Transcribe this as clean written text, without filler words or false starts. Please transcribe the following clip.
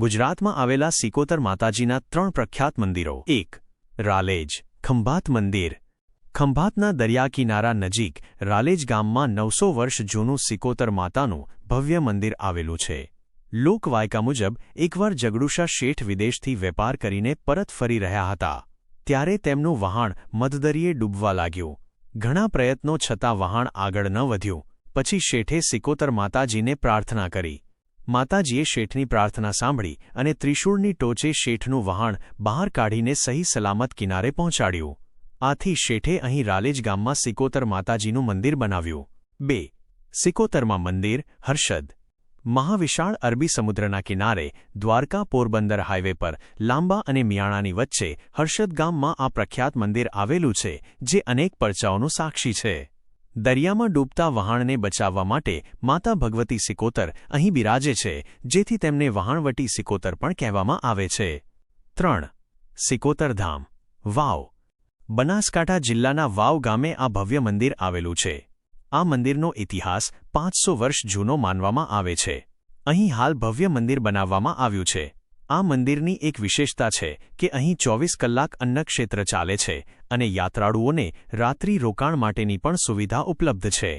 ગુજરાતમાં આવેલા સિકોતર માતાજીના 3 પ્રખ્યાત મંદિરો 1. રાલેજ ખંભાત મંદિર ખંભાતના દરિયા કિનારા નજીક રાલેજ ગામમાં 900 વર્ષ જૂનું સિકોતર માતાનું ભવ્ય મંદિર આવેલું છે. લોકવાયકા મુજબ એકવાર જગડુશા શેઠ વિદેશથી વેપાર કરીને પરત ફરી રહ્યા હતા. ત્યારે તેમનું વહાણ મધદરિયે ડૂબવા લાગ્યું. ઘણા પ્રયત્નો છતાં વહાણ આગળ ન વધ્યું. પછી શેઠે સિકોતર માતાજીને પ્રાર્થના કરી. માતાજીએ શેઠની પ્રાર્થના સાંભળી અને ત્રિશૂળની ટોચે શેઠનું વહાણ બહાર કાઢીને સહી સલામત કિનારે પહોંચાડ્યું. આથી શેઠે અહીં રાલેજ ગામમાં સિકોતર માતાજીનું મંદિર બનાવ્યું. 2. સિકોતરમાં મંદિર હર્ષદ મહાવિશાળ અરબી સમુદ્રના કિનારે દ્વારકા પોરબંદર હાઇવે પર લાંબા અને મિયાણાની વચ્ચે હર્ષદ ગામમાં આ પ્રખ્યાત મંદિર આવેલું છે, જે અનેક પરચાઓનું સાક્ષી છે. દરિયામાં ડૂબતા વહાણને બચાવવા માટે માતા ભગવતી સિકોતર અહીં બિરાજે છે, જેથી તેમને વહાણવટી સિકોતર પણ કહેવામાં આવે છે. 3. સિકોતર ધામ વાવ બનાસકાંઠા જિલ્લાના વાવ ગામે આ ભવ્ય મંદિર આવેલું છે. આ મંદિરનો ઇતિહાસ 500 વર્ષ જૂનો માનવામાં આવે છે. અહીં હાલ ભવ્ય મંદિર બનાવવામાં આવ્યું છે. આ મંદિરની એક વિશેષતા છે કે અહીં 24 કલાક અન્નક્ષેત્ર ચાલે છે અને યાત્રાળુઓને રાત્રિ રોકાણ માટેની પણ સુવિધા ઉપલબ્ધ છે.